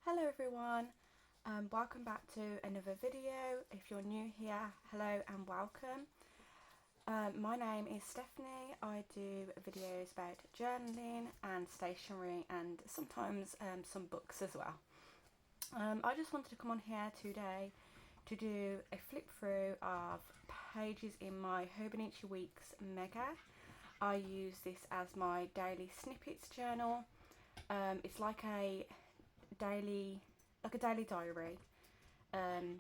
Hello everyone, welcome back to another video. If you're new here, hello and welcome. My name is Stephanie. I do videos about journaling and stationery and sometimes some books as well. I just wanted to come on here today to do a flip through of pages in my hobonichiweeksmega. I use this as my daily snippets journal. It's like a daily diary,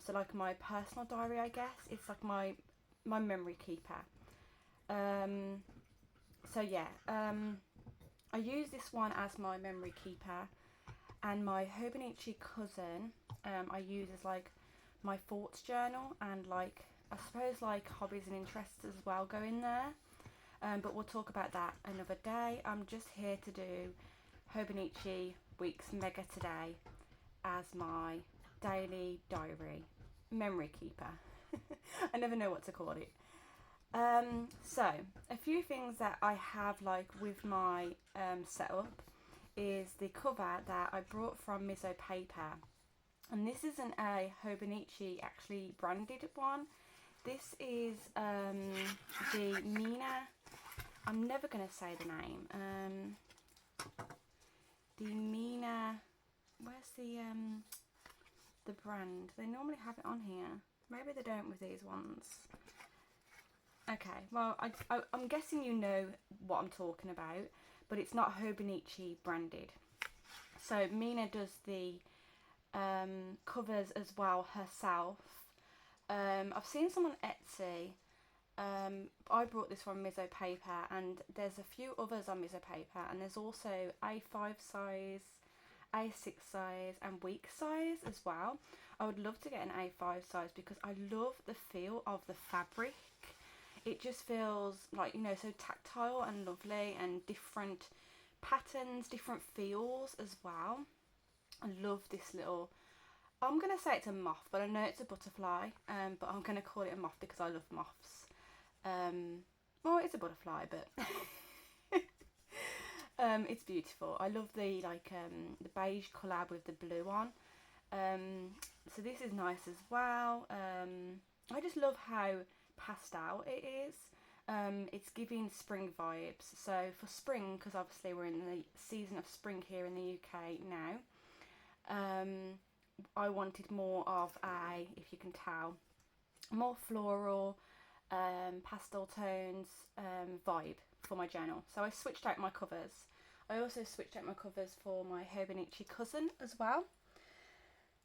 so like my personal diary, I guess. It's like my memory keeper. So yeah, I use this one as my memory keeper, and my Hobonichi cousin I use as like my thoughts journal, and like I suppose like hobbies and interests as well go in there, but we'll talk about that another day. I'm just here to do hobonichiweeksmega today as my daily diary memory keeper. I never know what to call it. So a few things that I have like with my setup is the cover that I brought from Misopaper, and this isn't a Hobonichi actually branded one. This is the Mina, I'm never going to say the name, the Mina, where's the brand? They normally have it on here. Maybe they don't with these ones. Okay, well, I'm guessing you know what I'm talking about, but it's not Hobonichi branded. So Mina does the covers as well herself. I've seen some on Etsy. I brought this from Misopaper, and there's a few others on Misopaper, and there's also A5 size, A6 size and week size as well. I would love to get an A5 size because I love the feel of the fabric. It just feels like, you know, so tactile and lovely, and different patterns, different feels as well. I love this little, I'm going to say it's a moth, but I know it's a butterfly, but I'm going to call it a moth because I love moths. Well, it's a butterfly, but it's beautiful. I love the the beige colour with the blue on. So this is nice as well. I just love how pastel it is. It's giving spring vibes. So for spring, because obviously we're in the season of spring here in the UK now, I wanted more of a, if you can tell, more floral, pastel tones vibe for my journal. So I switched out my covers. I also switched out my covers for my Hobonichi cousin as well.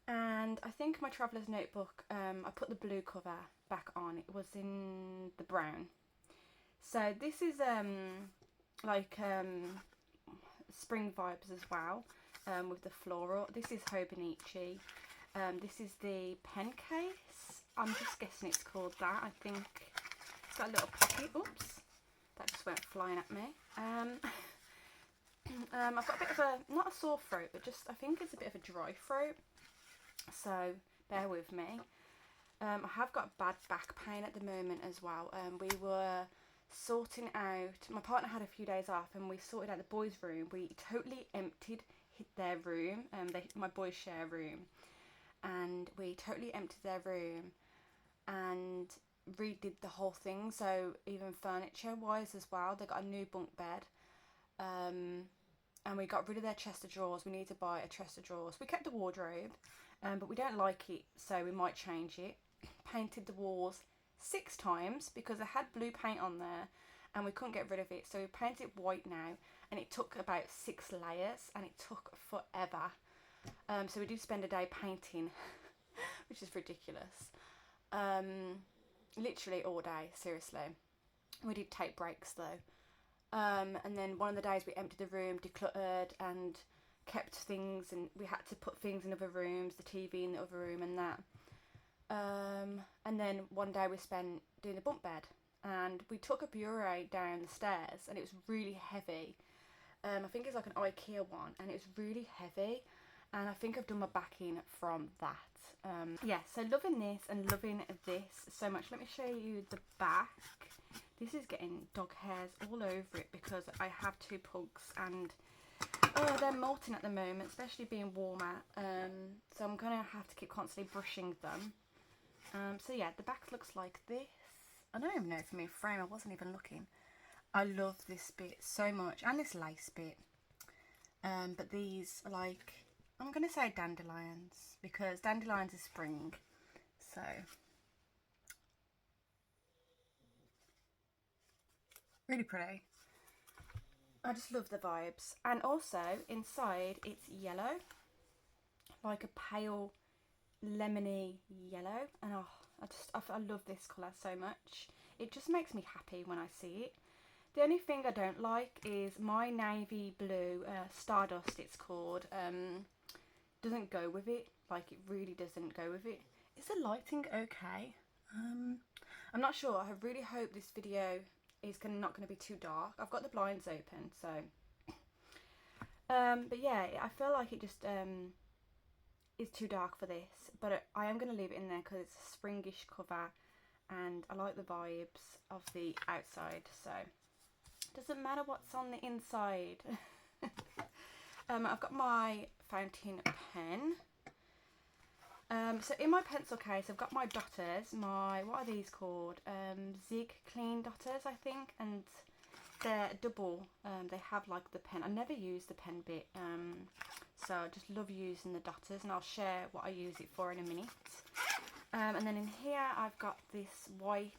And I think my traveller's notebook, I put the blue cover back on. It was in the brown. So this is spring vibes as well, with the floral. This is Hobonichi. This is the pen case. I'm just guessing it's called that. I think it's got a little pocket. Oops, that just went flying at me. I've got a bit of a, not a sore throat, but just, I think it's a bit of a dry throat. So bear with me. I have got bad back pain at the moment as well. We were sorting out, my partner had a few days off, and we sorted out the boys' room. We totally emptied their room, my boys share a room, and we totally emptied their room and redid the whole thing. So even furniture wise as well, they got a new bunk bed, and we got rid of their chest of drawers. We need to buy a chest of drawers. We kept the wardrobe, but we don't like it, so we might change it. Painted the walls 6 times because I had blue paint on there and we couldn't get rid of it, so we painted it white now, and it took about 6 layers and it took forever. So we did spend a day painting which is ridiculous. Literally all day, seriously. We did take breaks though. And then one of the days we emptied the room, decluttered, and kept things, and we had to put things in other rooms, the TV in the other room and that. And then one day we spent doing the bunk bed, and we took a bureau down the stairs, and it was really heavy. I think it's like an IKEA one, and it was really heavy, and I think I've done my backing from that. Yeah, so loving this and loving this so much. Let me show you the back. This is getting dog hairs all over it because I have 2 pugs, and Oh, they're molting at the moment, especially being warmer. So I'm going to have to keep constantly brushing them. So yeah, the back looks like this. I don't even know if it's me frame, I wasn't even looking. I love this bit so much, and this lace bit. But these are like, I'm going to say dandelions, because dandelions is spring. So really pretty. I just love the vibes. And also inside it's yellow, like a pale lemony yellow, and I love this colour so much. It just makes me happy when I see it. The only thing I don't like is my navy blue, Stardust it's called, doesn't go with it. Like, it really doesn't go with it. Is the lighting okay? I'm not sure. I really hope this video is not going to be too dark. I've got the blinds open, so but yeah, I feel like it just is too dark for this, but I am going to leave it in there because it's a springish cover and I like the vibes of the outside, so doesn't matter what's on the inside. I've got my fountain pen. So in my pencil case I've got my dotters, what are these called? Zig Clean dotters, I think, and they're double. They have like the pen. I never use the pen bit, so I just love using the dotters, and I'll share what I use it for in a minute. And then in here I've got this white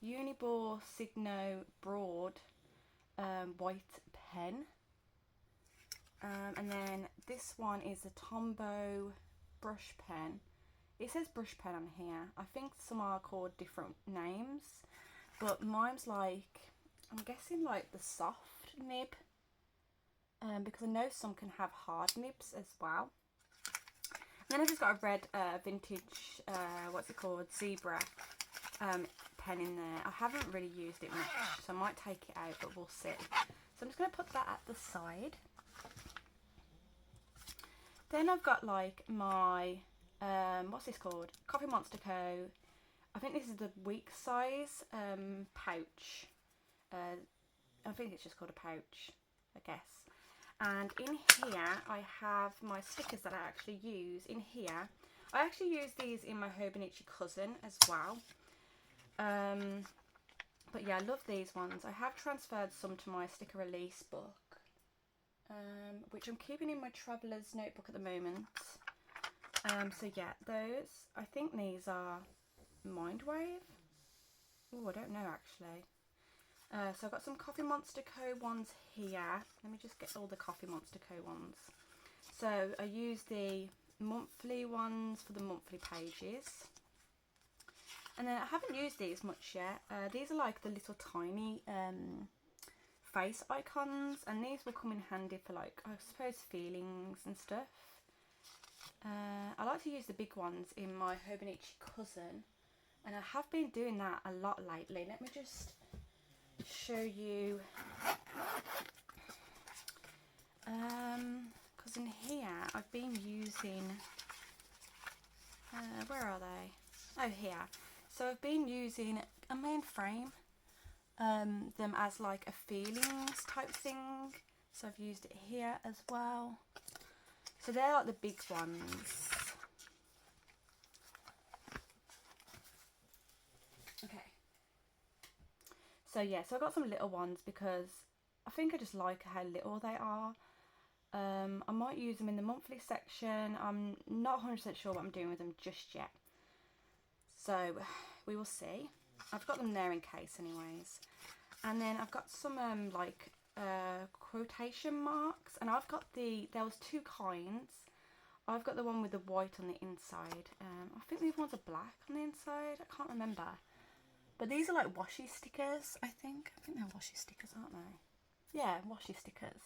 Uniball Signo Broad white pen, and then this one is a Tombow brush pen. It says brush pen on here. I think some are called different names, but mine's like, I'm guessing like the soft nib, because I know some can have hard nibs as well. And then I've just got a red vintage, what's it called, zebra pen in there. I haven't really used it much, so I might take it out, but we'll see. So I'm just going to put that at the side. Then I've got like my, what's this called? Coffee Monster Co. I think this is the week size pouch. I think it's just called a pouch, I guess. And in here I have my stickers that I actually use in here. I actually use these in my Hobonichi cousin as well. But yeah, I love these ones. I have transferred some to my sticker release book, which I'm keeping in my traveller's notebook at the moment. So yeah, those, I think these are Mindwave. Oh, I don't know actually. So I've got some Coffee Monster Co. ones here. Let me just get all the Coffee Monster Co. ones. So I use the monthly ones for the monthly pages. And then I haven't used these much yet. These are like the little tiny face icons, and these will come in handy for, like, I suppose, feelings and stuff. I like to use the big ones in my Hobonichi cousin, and I have been doing that a lot lately. Let me just show you, because in here I've been using, where are they? Oh, here. So I've been using a main frame, them as like a feelings type thing. So I've used it here as well. So they're like the big ones. Okay. So yeah, so I've got some little ones because I think I just like how little they are. I might use them in the monthly section. I'm not 100% sure what I'm doing with them just yet. So we will see. I've got them there in case anyways. And then I've got some like quotation marks, and I've got there was two kinds. I've got the one with the white on the inside. I think the other ones are black on the inside. I can't remember. But these are like washi stickers, I think. I think they're washi stickers, aren't they? Yeah, washi stickers.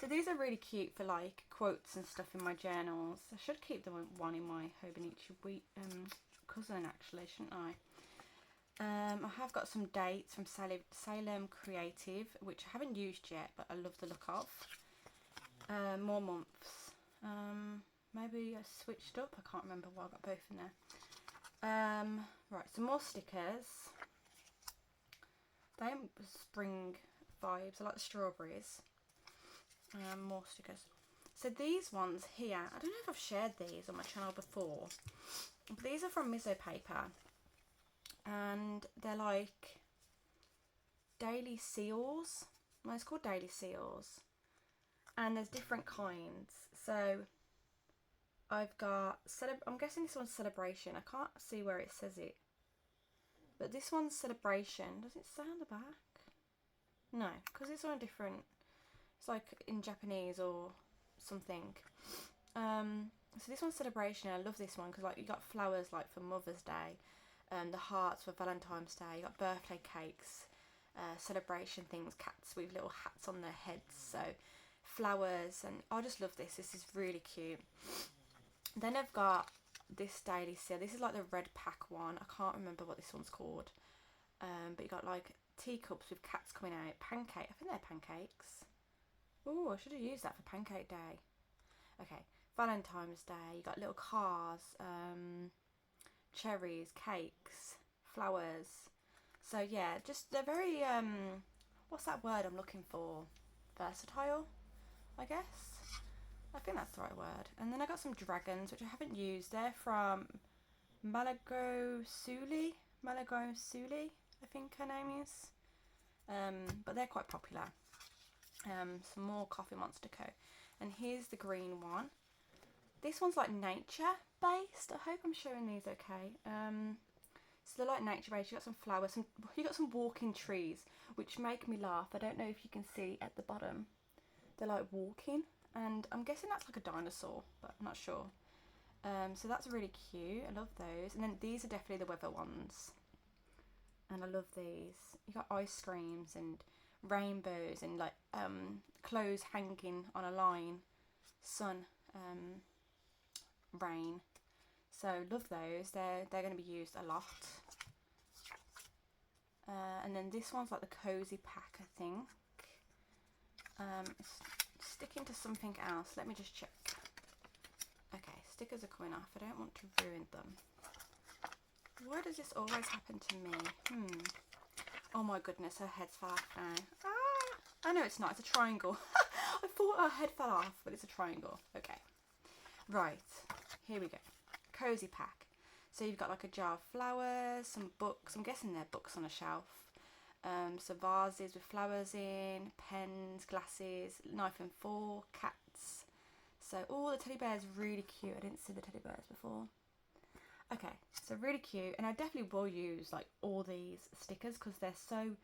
So these are really cute for like quotes and stuff in my journals. I should keep the one in my Hobonichi cousin actually, shouldn't I? I have got some dates from Salem Creative, which I haven't used yet, but I love the look of. More months. Maybe I switched up. I can't remember why I got both in there. Right, some more stickers. They have spring vibes. I like the strawberries. More stickers. So these ones here, I don't know if I've shared these on my channel before, but these are from Misopaper, and they're like daily seals. Well, it's called daily seals, and there's different kinds. So I've got, I'm guessing this one's celebration. I can't see where it says it, but this one's celebration. Does it say on the back? No, because it's on a different, it's like in Japanese or something. So this one's celebration. I love this one because like you got flowers like for Mother's Day, the hearts for Valentine's Day. You got birthday cakes, celebration things, cats with little hats on their heads. So flowers, and I just love this. This is really cute. Then I've got this daily seal. This is like the red pack one. I can't remember what this one's called. But you got like teacups with cats coming out. Pancake. I think they're pancakes. Oh, I should have used that for Pancake Day. Okay, Valentine's Day. You got little cars, cherries, cakes, flowers. So yeah, just they're very what's that word I'm looking for? Versatile, I guess. I think that's the right word. And then I got some dragons, which I haven't used. They're from Malagosuli, I think her name is. But they're quite popular. Some more Coffee Monster Co. And here's the green one. This one's like nature based. I hope I'm showing these okay. So they're like nature based. You got some flowers, you got some walking trees, which make me laugh. I don't know if you can see at the bottom. They're like walking, and I'm guessing that's like a dinosaur, but I'm not sure. So that's really cute. I love those. And then these are definitely the weather ones, and I love these. You got ice creams and rainbows and like clothes hanging on a line, sun, rain. So love those. They're going to be used a lot. And then this one's like the cozy pack, I think. It's sticking to something else. Let me just check. Okay, stickers are coming off. I don't want to ruin them. Why does this always happen to me? Oh my goodness, her head's fell off now. Ah! I know it's not. It's a triangle. I thought her head fell off, but it's a triangle. Okay. Right. Here we go. Cozy pack. So you've got like a jar of flowers, some books. I'm guessing they're books on a shelf. Some vases with flowers in, pens, glasses, knife and fork, cats. So all the teddy bears really cute. I didn't see the teddy bears before. Okay, so really cute, and I definitely will use like all these stickers because they're so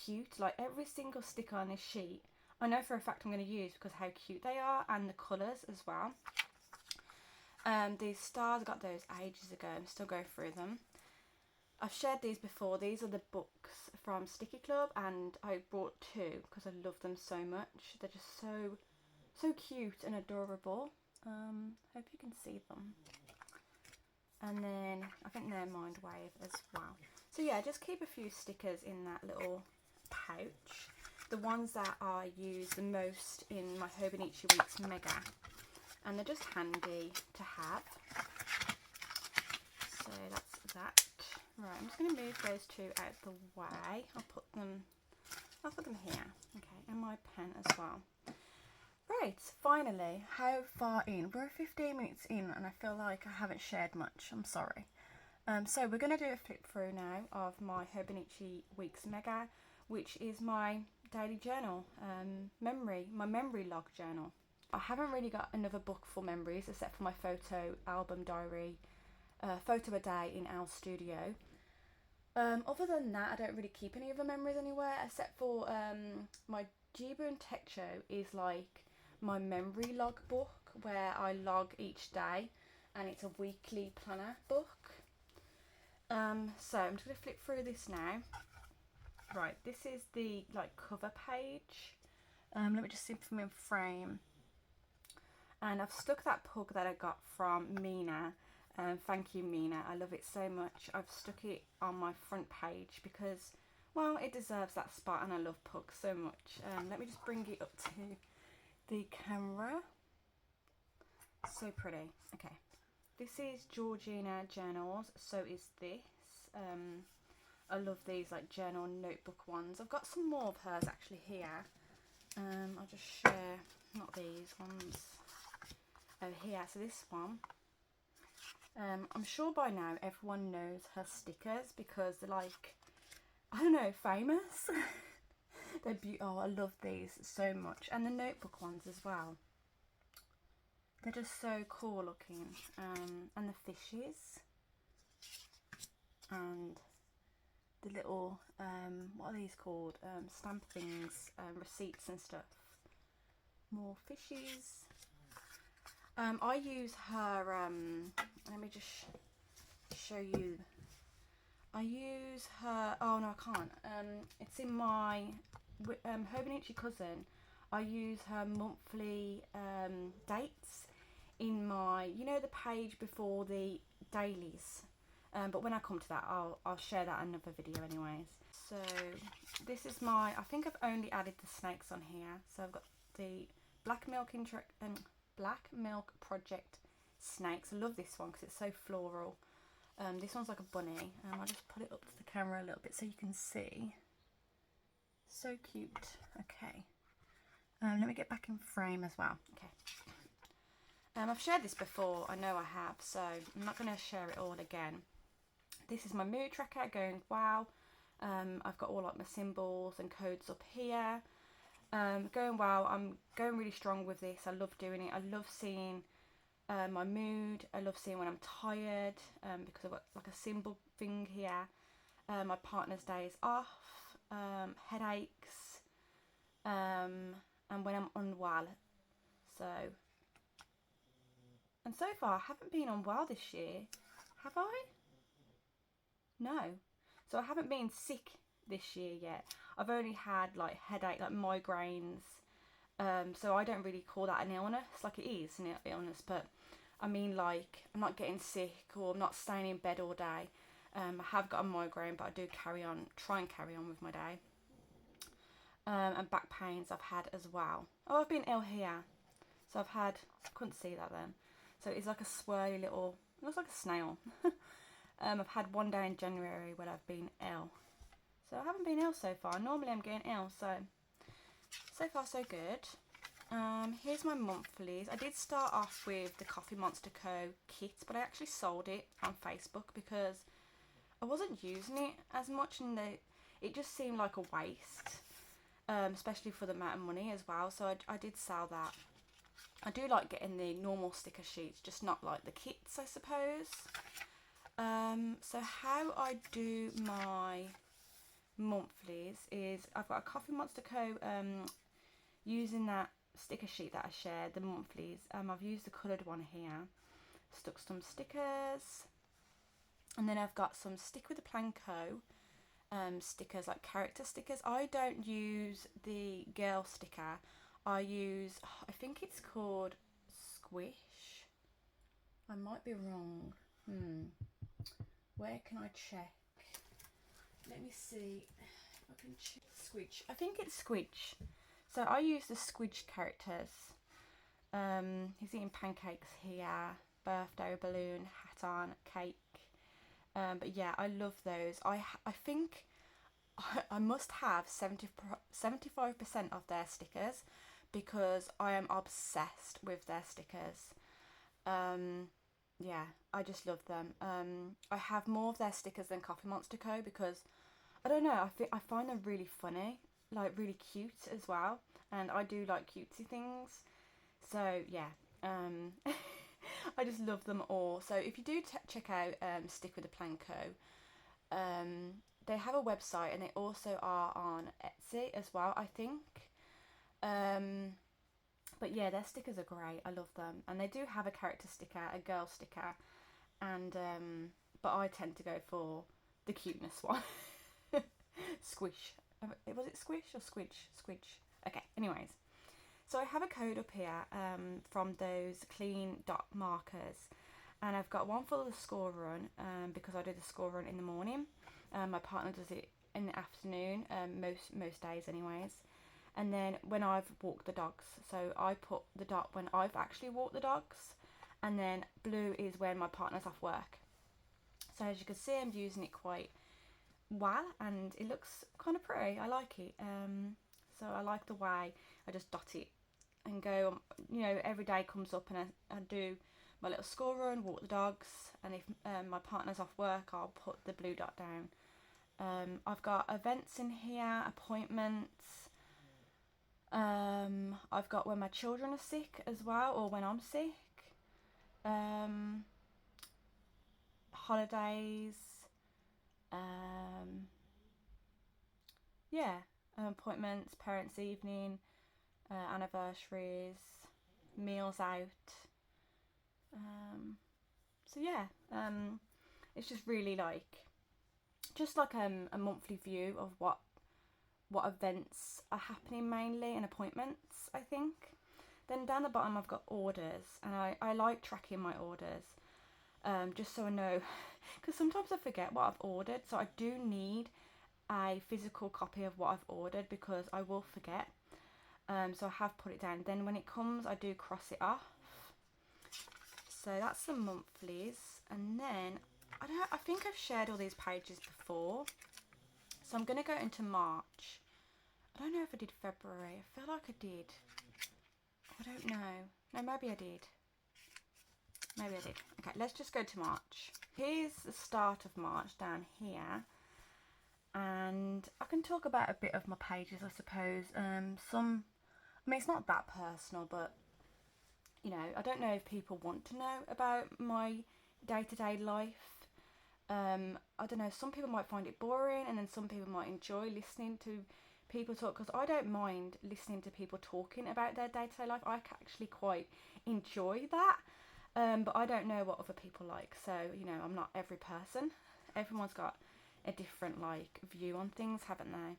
cute. Like every single sticker on this sheet, I know for a fact I'm going to use because how cute they are and the colours as well. These stars, I got those ages ago. I'm still going through them. I've shared these before. These are the books from Sticky Club, and I bought two because I love them so much. They're just so cute and adorable. Hope you can see them. And then I think they're Mind Wave as well. So yeah, just keep a few stickers in that little pouch. The ones that I use the most in my hobonichiweeksmega, and they're just handy to have. So that's that. Right, I'm just going to move those two out the way. I'll put them here. Okay, and my pen as well. Right, finally, how far in? We're 15 minutes in and I feel like I haven't shared much. I'm sorry. So we're going to do a flip through now of my hobonichiweeksmega, which is my daily journal, my memory log journal. I haven't really got another book for memories except for my photo album diary, photo a day in our studio. Other than that, I don't really keep any other memories anywhere except for my Jibun Tech Show is like my memory log book where I log each day, and it's a weekly planner book. So I'm just going to flip through this now. Right, this is the like cover page. Let me just see if I'm in frame. And I've stuck that pug that I got from Mina. Thank you, Mina. I love it so much. I've stuck it on my front page because, well, it deserves that spot, and I love pugs so much. Let me just bring it up to the camera. So pretty. Okay. This is Georgina Journals. So is this. I love these like journal notebook ones. I've got some more of hers actually here. I'll just share not these ones. Oh, here. So this one. I'm sure by now everyone knows her stickers because they're like, I don't know, famous. They're beautiful. Oh, I love these so much. And the notebook ones as well. They're just so cool looking. And the fishes. And the little, what are these called? Stamp things, receipts and stuff. More fishes. I use her, let me just show you. I use her, oh no I can't. It's in my Hobonichi cousin. I use her monthly dates in my, you know, the page before the dailies. But when I come to that, I'll share that in another video anyways. So this is my, I think I've only added the snakes on here. So I've got the Black Milk Project snakes. I love this one because it's so floral. This one's like a bunny. I'll just put it up to the camera a little bit so you can see. So cute. Okay. Let me get back in frame as well. Okay. I've shared this before. I know I have. So I'm not going to share it all again. This is my mood tracker going wow. I've got all like my symbols and codes up here. Going wow. I'm going really strong with this. I love doing it. I love seeing my mood. I love seeing when I'm tired because I've got like a symbol thing here. My partner's days off, headaches, and when I'm unwell. And so far I haven't been unwell this year, have I? No. So I haven't been sick this year yet. I've only had like headache, like migraines. So I don't really call that an illness. Like it is an illness, but I mean like I'm not getting sick or I'm not staying in bed all day. I have got a migraine, but I do try and carry on with my day. And back pains I've had as well. Oh, I've been ill here. So I've had, I couldn't see that then. So it's like a swirly little, it looks like a snail. I've had one day in January when I've been ill. So I haven't been ill so far. Normally I'm getting ill, so far so good. Here's my monthlies. I did start off with the Coffee Monster Co. kit, but I actually sold it on Facebook because I wasn't using it as much and it just seemed like a waste, especially for the amount of money as well. So I did sell that. I do like getting the normal sticker sheets, just not like the kits, I suppose. So how I do my monthlies is I've got a Coffee Monster Co. Using that sticker sheet that I shared, the monthlies. I've used the coloured one here, stuck some stickers, and then I've got some Stickwiththeplanco stickers, like character stickers. I don't use the girl sticker. I use, I think it's called Squish. I might be wrong. Where can I check? Let me see if I can check. Squidge. I think it's Squidge. So I use the Squidge characters. He's eating pancakes here. Birthday balloon, hat on, cake. But yeah, I love those. I think I must have 75% of their stickers because I am obsessed with their stickers. Yeah, I just love them. I have more of their stickers than Coffee Monster Co. because I don't know, I find them really funny, like really cute as well, and I do like cutesy things. So yeah, I just love them all. So if you do check out Stickwiththeplanco, they have a website and they also are on Etsy as well, I think. But yeah, their stickers are great. I love them, and they do have a character sticker, a girl sticker, and but I tend to go for the cuteness one. Squish. Was it Squish or Squidge? Squidge. Okay. Anyways, so I have a code up here from those clean dot markers, and I've got one for the score run because I do the score run in the morning. My partner does it in the afternoon, most days anyways. And then when I've walked the dogs, so I put the dot when I've actually walked the dogs, and then blue is when my partner's off work. So as you can see, I'm using it quite well, and it looks kind of pretty. I like it. So I like the way I just dot it and go, you know, every day comes up and I do my little school run, walk the dogs, and if my partner's off work, I'll put the blue dot down. I've got events in here, appointments. I've got when my children are sick as well, or when I'm sick. Holidays. Yeah, appointments, parents' evening, anniversaries, meals out. So yeah, it's just really like, just like a monthly view of what events are happening mainly, and appointments, I think. Then down the bottom I've got orders, and I like tracking my orders, just so I know, because sometimes I forget what I've ordered, so I do need a physical copy of what I've ordered because I will forget. So I have put it down. Then when it comes, I do cross it off. So that's the monthlies, and then I think I've shared all these pages before, so I'm going to go into March. I don't know if I did February. I feel like I did. I don't know. No, maybe I did. Maybe I did. Okay, let's just go to March. Here's the start of March down here. And I can talk about a bit of my pages, I suppose. I mean, it's not that personal, but, you know, I don't know if people want to know about my day-to-day life. I don't know, some people might find it boring, and then some people might enjoy listening to people talk, because I don't mind listening to people talking about their day-to-day life. I actually quite enjoy that, but I don't know what other people like, so, you know, I'm not every person. Everyone's got a different like view on things, haven't they?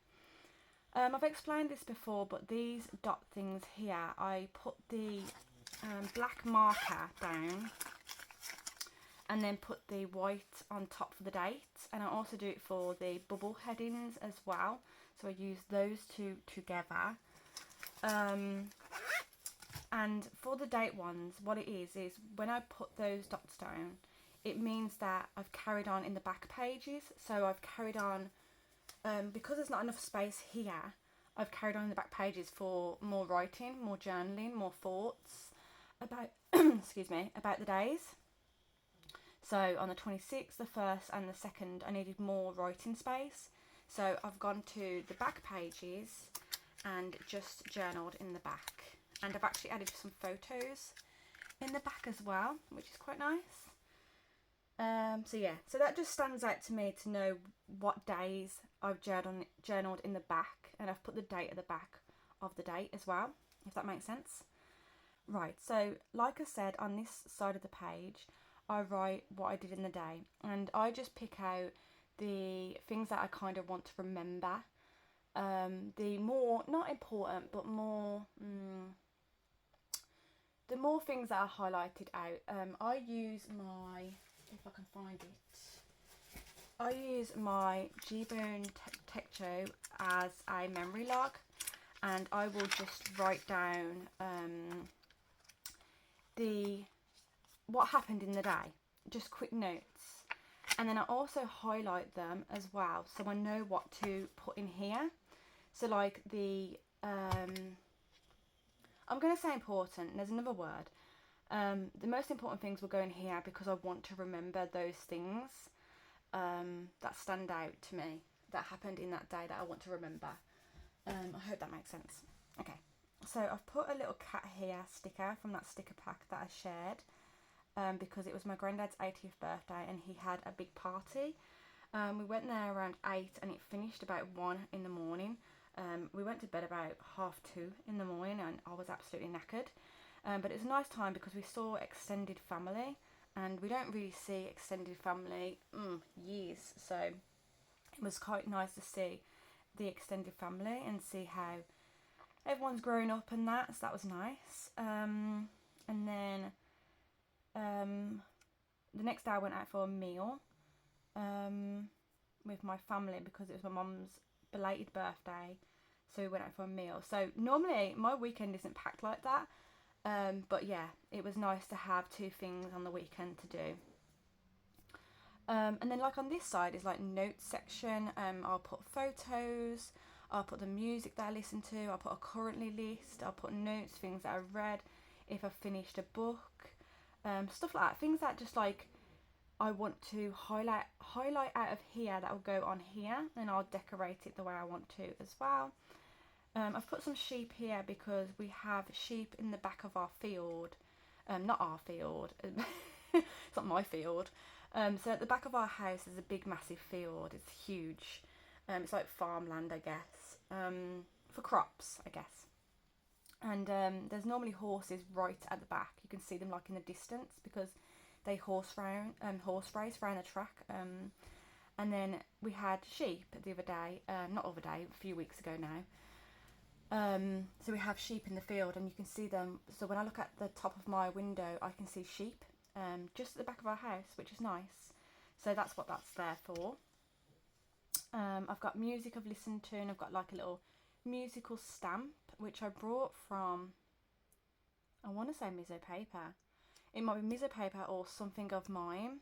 I've explained this before, but these dot things here, I put the black marker down and then put the white on top for the date, and I also do it for the bubble headings as well, so I use those two together. And for the date ones, what it is when I put those dots down, it means that I've carried on in the back pages. So I've carried on, because there's not enough space here, I've carried on in the back pages for more writing, more journaling, more thoughts about, excuse me, about the days. So on the 26th, the 1st and the 2nd, I needed more writing space. So I've gone to the back pages and just journaled in the back. And I've actually added some photos in the back as well, which is quite nice. So yeah, so that just stands out to me to know what days I've journaled in the back, and I've put the date at the back of the date as well, if that makes sense. Right, so like I said, on this side of the page, I write what I did in the day, and I just pick out the things that I kind of want to remember, the more, not important, but more, the more things that are highlighted out. I use my, if I can find it, I use my G-Bone Techo as a memory log, and I will just write down what happened in the day, just quick notes, and then I also highlight them as well, so I know what to put in here. So like the I'm going to say important, there's another word. The most important things will go in here because I want to remember those things that stand out to me, that happened in that day that I want to remember. I hope that makes sense. Okay, so I've put a little cat here sticker from that sticker pack that I shared, because it was my granddad's 80th birthday and he had a big party. We went there around 8 and it finished about 1 in the morning. We went to bed about 2:30 in the morning and I was absolutely knackered. But it was a nice time because we saw extended family, and we don't really see extended family years. So it was quite nice to see the extended family and see how everyone's grown up and that. So that was nice. And then the next day I went out for a meal with my family because it was my mum's belated birthday, so we went out for a meal. So normally my weekend isn't packed like that, but yeah, it was nice to have 2 things on the weekend to do. And then like on this side is like notes section. I'll put photos, I'll put the music that I listen to, I'll put a currently list, I'll put notes, things that I've read, if I've finished a book, stuff like that, things that just like I want to highlight out of here that will go on here, and I'll decorate it the way I want to as well. I've put some sheep here because we have sheep in the back of our field. Not our field, it's not my field. So at the back of our house is a big massive field, it's huge. It's like farmland, I guess, for crops, I guess. And there's normally horses right at the back. You can see them like in the distance because they horse race around the track. And then we had sheep the other day, a few weeks ago now. So we have sheep in the field and you can see them. So when I look at the top of my window, I can see sheep just at the back of our house, which is nice. So that's what that's there for. I've got music I've listened to, and I've got like a little musical stamp which I brought from, I want to say Misopaper. It might be Misopaper or something of mine.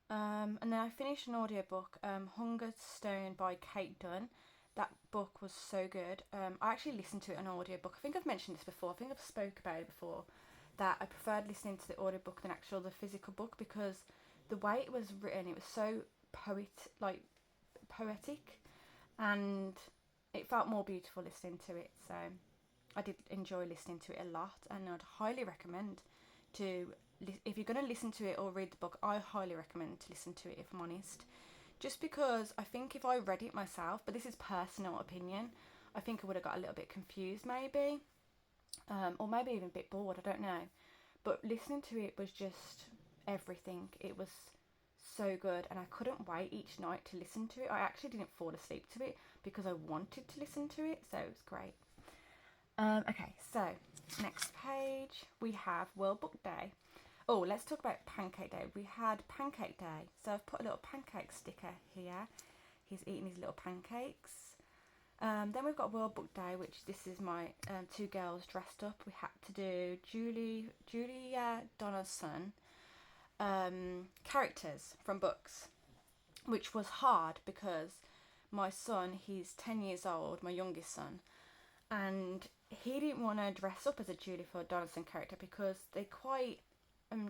And then I finished an audiobook, Hunger Stone by Kate Dunn. That book was so good. I actually listened to it on audiobook. I think I've mentioned this before. I think I've spoke about it before, that I preferred listening to the audiobook than the physical book, because the way it was written, it was so poetic, and it felt more beautiful listening to it. So I did enjoy listening to it a lot, and I'd highly recommend if you're going to listen to it or read the book, I highly recommend to listen to it, if I'm honest. Just because I think if I read it myself, but this is personal opinion, I think I would have got a little bit confused maybe, or maybe even a bit bored, I don't know. But listening to it was just everything. It was so good, and I couldn't wait each night to listen to it. I actually didn't fall asleep to it because I wanted to listen to it, so it was great. Okay, so next page we have World Book Day. Oh, let's talk about Pancake Day. We had Pancake Day, so I've put a little pancake sticker here. He's eating his little pancakes. Then we've got World Book Day, which this is my two girls dressed up. We had to do Julia Donaldson characters from books, which was hard because my son, he's 10 years old, my youngest son, and he didn't want to dress up as a Julia Donaldson character because they're quite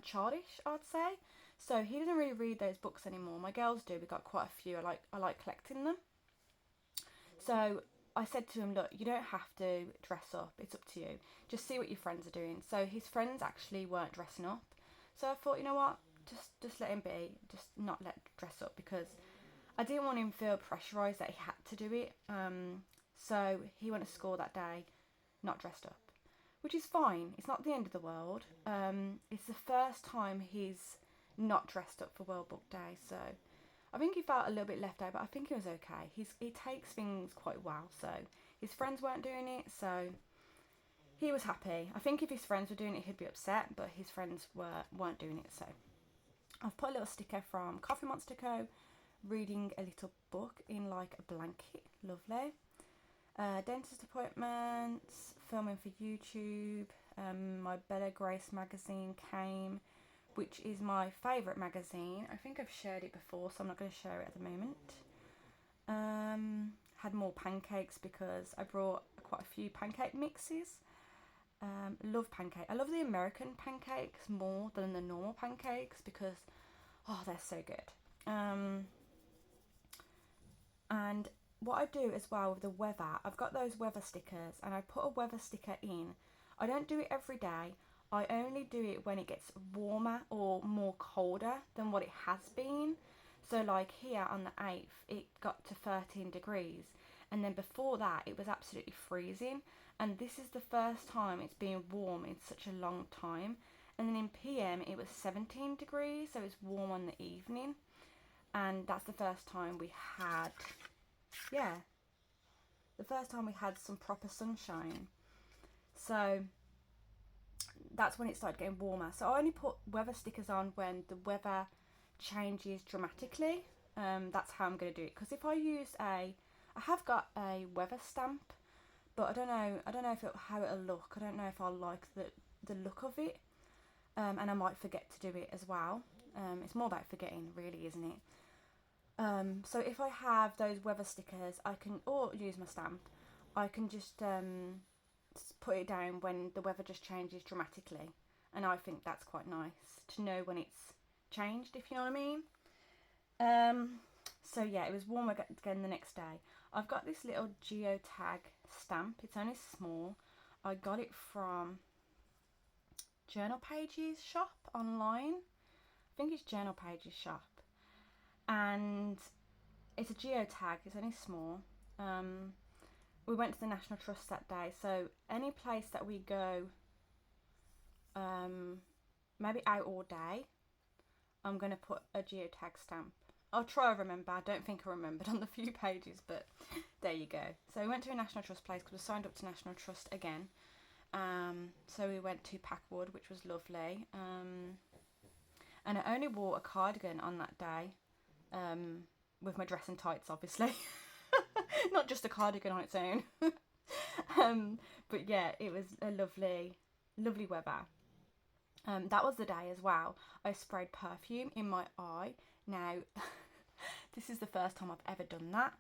childish, I'd say. So he doesn't really read those books anymore. My girls do. We got quite a few. I like collecting them. So I said to him, look, you don't have to dress up. It's up to you. Just see what your friends are doing. So his friends actually weren't dressing up. So I thought, you know what? Just let him be. Just not dress up, because I didn't want him to feel pressurised that he had to do it. So he went to school that day not dressed up, which is fine. It's not the end of the world. It's the first time he's not dressed up for World Book Day, so I think he felt a little bit left out, but I think he was okay. He takes things quite well, so his friends weren't doing it, so he was happy. I think if his friends were doing it, he'd be upset, but his friends weren't doing it, so I've put a little sticker from Coffee Monster Co. reading a little book in like a blanket. Lovely. Dentist appointments, filming for YouTube. My Bella Grace magazine came, which is my favourite magazine. I think I've shared it before, so I'm not going to share it at the moment. Had more pancakes because I brought quite a few pancake mixes. Love pancake. I love the American pancakes more than the normal pancakes because, oh, they're so good. And what I do as well with the weather, I've got those weather stickers, and I put a weather sticker in. I don't do it every day. I only do it when it gets warmer or more colder than what it has been. So like here on the 8th, it got to 13 degrees. And then before that, it was absolutely freezing. And this is the first time it's been warm in such a long time. And then in PM, it was 17 degrees, so it's warm on the evening. And that's the first time we had, some proper sunshine. So that's when it started getting warmer. So I only put weather stickers on when the weather changes dramatically. That's how I'm going to do it. Because if I use I have got a weather stamp, but I don't know how it'll look. I don't know if I'll like the look of it, and I might forget to do it as well. It's more about forgetting, really, isn't it? So if I have those weather stickers, I can, or use my stamp, I can just put it down when the weather just changes dramatically, and I think that's quite nice to know when it's changed, if you know what I mean. So yeah, it was warm again the next day. I've got this little geotag stamp. It's only small. I got it from Journal Pages shop online. I think it's Journal Pages shop, and it's a geotag. It's only small. We went to the National Trust that day, so any place that we go, maybe out all day, I'm going to put a geotag stamp. I'll try to remember. I don't think I remembered on the few pages, but there you go. So we went to a National Trust place because we signed up to National Trust again. So we went to Packwood, which was lovely. And I only wore a cardigan on that day, with my dress and tights, obviously. Not just a cardigan on its own. But yeah, it was a lovely weather. That was the day as well. I sprayed perfume in my eye. Now, this is the first time I've ever done that.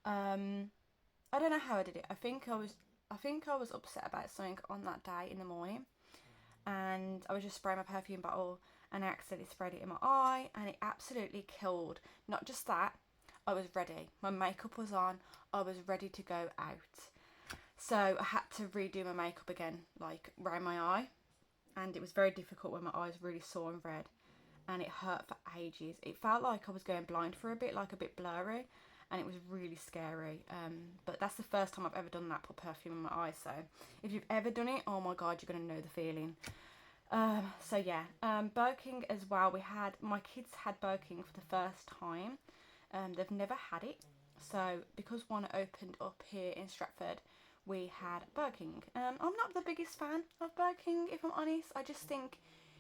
I don't know how I did it. I think I was upset about something on that day in the morning, and I was just spraying my perfume bottle, and I accidentally sprayed it in my eye, and it absolutely killed. Not just that, I was ready. My makeup was on. I was ready to go out. So I had to redo my makeup again, like around my eye, and it was very difficult when my eyes really sore and red, and it hurt for ages. It felt like I was going blind for a bit, like a bit blurry, and it was really scary. But that's the first time I've ever done that, put perfume in my eyes. So if you've ever done it, oh my god, you're gonna know the feeling. So yeah, Birking as well. My kids had Birking for the first time. They've never had it. So because one opened up here in Stratford, we had Birking. I'm not the biggest fan of Birking, if I'm honest. I just think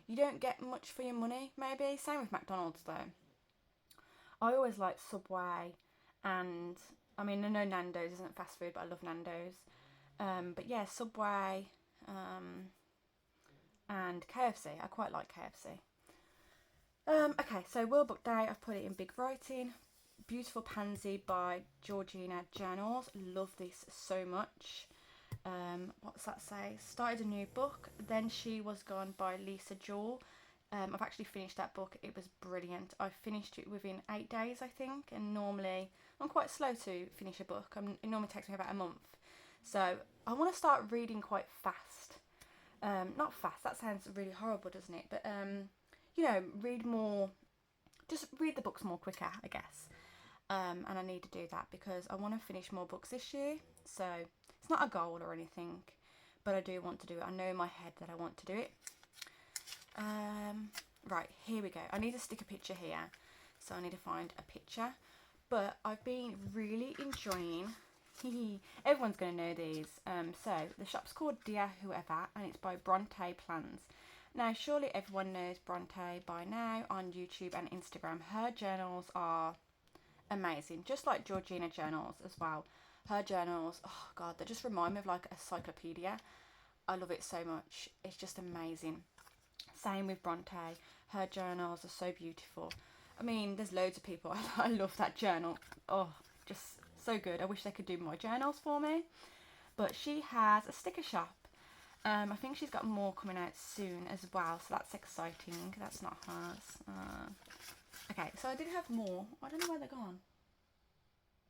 you don't get much for your money, maybe. Same with McDonald's though. I always like Subway, and I mean, I know Nando's isn't fast food, but I love Nando's. But yeah, Subway, and KFC. I quite like KFC. Okay, so World Book Day, I've put it in big writing. Beautiful Pansy by Georgina Journals. Love this so much. What's that say? Started a new book. Then She Was Gone by Lisa Jewell. I've actually finished that book. It was brilliant. I finished it within 8 days, I think. And normally, I'm quite slow to finish a book. It normally takes me about a month. So I want to start reading quite fast. Not fast, that sounds really horrible, doesn't it? But, read more. Just read the books more quicker, I guess. And I need to do that because I want to finish more books this year. So it's not a goal or anything, but I do want to do it. I know in my head that I want to do it. Right, here we go. I need to stick a picture here. So I need to find a picture. But I've been really enjoying... Everyone's going to know these. So the shop's called Dear Whoever, and it's by Bronte Plans. Now, surely everyone knows Bronte by now on YouTube and Instagram. Her journals are... amazing, just like Georgina Journals as well. Her journals, oh god, they just remind me of like a encyclopedia. I love it so much. It's just amazing. Same with Bronte. Her journals are so beautiful. I mean, there's loads of people. I love that journal. Oh, just so good. I wish they could do my journals for me. But she has a sticker shop. I think she's got more coming out soon as well, so that's exciting. That's not hers. Okay, so I did have more. I don't know where they're gone.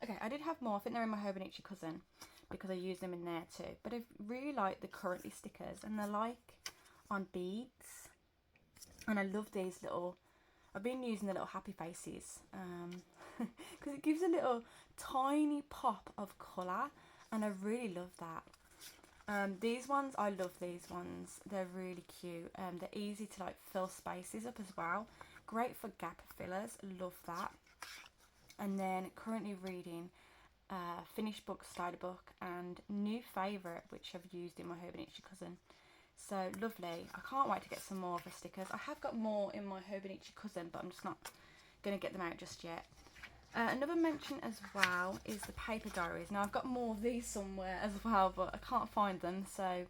Okay, I did have more. I think they're in my Hobonichi cousin because I use them in there too. But I really like the Currently stickers, and they're like on beads. And I love these little... I've been using the little happy faces because it gives a little tiny pop of colour, and I really love that. These ones, I love these ones. They're really cute. They're easy to like fill spaces up as well. Great for gap fillers, love that. And then currently reading finished book, started book, and new favourite, which I've used in my Hobonichi cousin. So lovely. I can't wait to get some more of the stickers. I have got more in my Hobonichi cousin, but I'm just not going to get them out just yet. Another mention as well is the paper diaries. Now I've got more of these somewhere as well, but I can't find them. So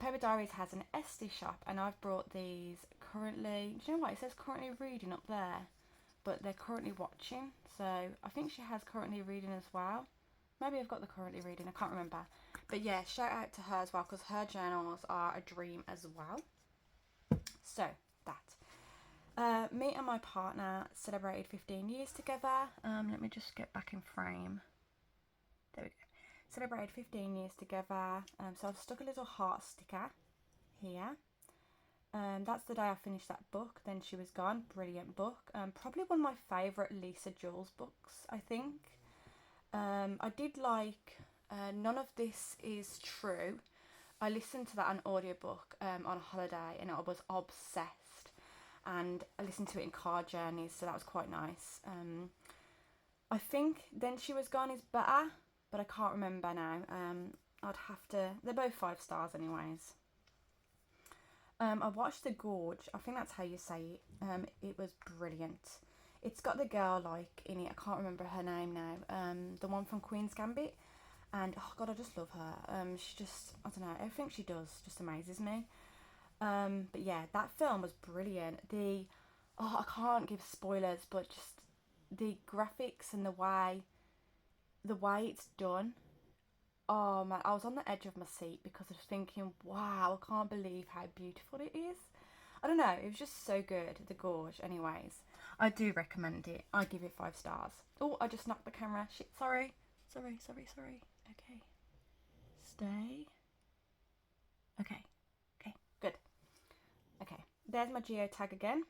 Paper Diaries has an Etsy shop, and I've brought these currently. Do you know what? It says currently reading up there, but they're currently watching. So I think she has currently reading as well. Maybe I've got the currently reading, I can't remember. But yeah, shout out to her as well, because her journals are a dream as well. So that. Me and my partner celebrated 15 years together. Let me just get back in frame. There we go. Celebrated 15 years together. So I've stuck a little heart sticker here. That's the day I finished that book. Then She Was Gone. Brilliant book. Probably one of my favourite Lisa Jules books, I think. I did like None of This Is True. I listened to that on audiobook on a holiday, and I was obsessed. And I listened to it in car journeys, so that was quite nice. I think Then She Was Gone is better, but I can't remember now. I'd have to... They're both 5 stars anyways. I watched The Gorge. I think that's how you say it. It was brilliant. It's got the girl like in it. I can't remember her name now. The one from Queen's Gambit. And oh god, I just love her. She just, I don't know, everything she does just amazes me. But yeah, that film was brilliant. I can't give spoilers, but just the graphics and the way it's done. Oh man, I was on the edge of my seat because I was thinking, wow, I can't believe how beautiful it is. I don't know, it was just so good, The Gorge. Anyways, I do recommend it. I give it 5 stars. Oh, I just knocked the camera. Shit, sorry. Okay. Stay. Okay, good. Okay, there's my geotag again.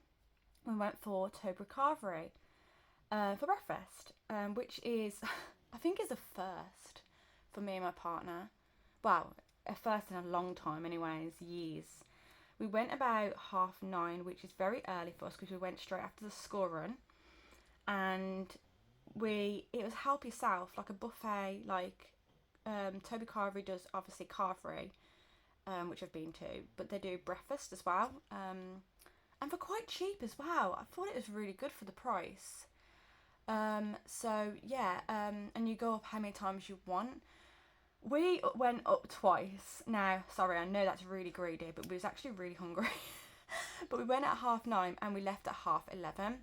We went for Toby Carvery for breakfast, which is, I think is a first for me and my partner. Well, a first in a long time anyways, years. We went about 9:30, which is very early for us because we went straight after the school run. And it was help yourself, like a buffet, like Toby Carvery does obviously Carvery, which I've been to, but they do breakfast as well, and for quite cheap as well. I thought it was really good for the price. So yeah, and you go up how many times you want. We went up twice. Now, sorry, I know that's really greedy, but we was actually really hungry. But we went at 9:30 and we left at 11:30.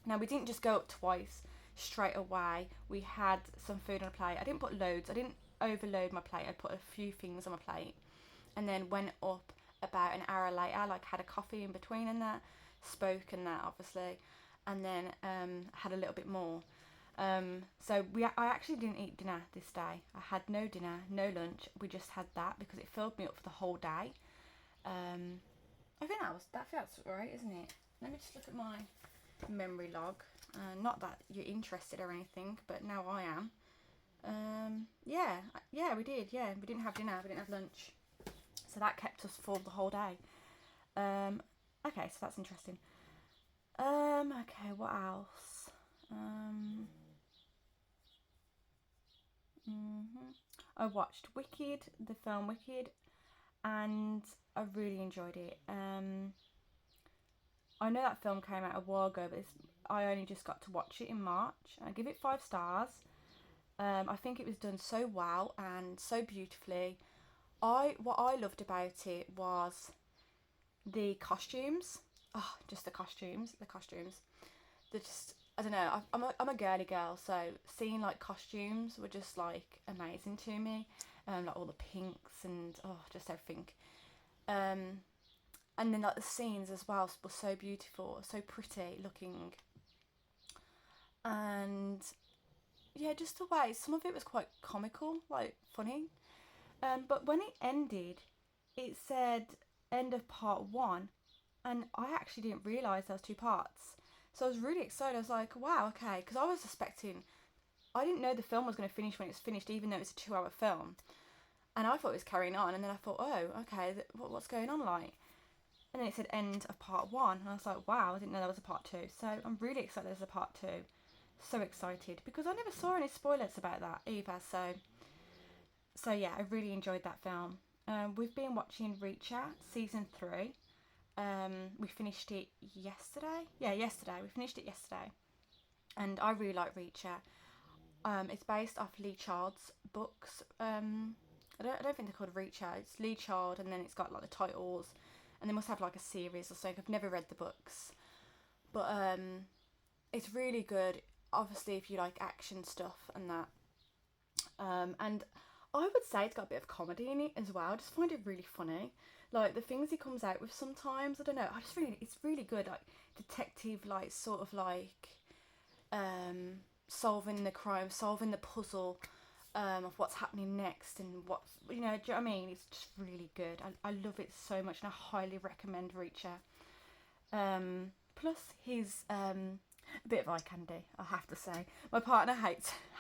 Now, we didn't just go up twice straight away. We had some food on a plate. I didn't put loads. I didn't overload my plate. I put a few things on my plate. And then went up about an hour later, like had a coffee in between and that. Spoke and that, obviously. And then had a little bit more. So I actually didn't eat dinner this day. I had no dinner, no lunch. We just had that because it filled me up for the whole day. I think that feels right, isn't it? Let me just look at my memory log. Not that you're interested or anything, but now I am. Yeah, we did. Yeah, we didn't have dinner. We didn't have lunch, so that kept us full the whole day. Okay, so that's interesting. Okay, what else? I watched Wicked, the film Wicked, and I really enjoyed it. I know that film came out a while ago, but I only just got to watch it in March. I give it 5 stars. I think it was done so well and so beautifully. What I loved about it was the costumes. Oh, just the costumes. They're just, I don't know. I'm a girly girl, so seeing like costumes were just like amazing to me. Like all the pinks and just everything. And then like the scenes as well were so beautiful, so pretty looking. And yeah, just the way some of it was quite comical, like funny. But when it ended, it said end of part 1, and I actually didn't realise there was 2 parts. So I was really excited. I was like, wow, okay, because I was suspecting, I didn't know the film was going to finish when it's finished, even though it's a 2-hour film. And I thought it was carrying on, and then I thought, oh, okay, what's going on like? And then it said end of part 1, and I was like, wow, I didn't know there was a part 2. So I'm really excited there's a part 2. So excited, because I never saw any spoilers about that either. So yeah, I really enjoyed that film. We've been watching Reacher season 3. We finished it yesterday. Yeah, yesterday. We finished it yesterday, and I really like Reacher. It's based off Lee Child's books. I don't think they're called Reacher. It's Lee Child, and then it's got like the titles, and they must have like a series or something. I've never read the books, but it's really good, obviously, if you like action stuff and that. And I would say it's got a bit of comedy in it as well. I just find it really funny. Like the things he comes out with sometimes, I don't know. It's really good. Like detective, like sort of like solving the crime, solving the puzzle of what's happening next and what, do you know what I mean? It's just really good. I love it so much, and I highly recommend Reacher. Plus, he's a bit of eye candy, I have to say. My partner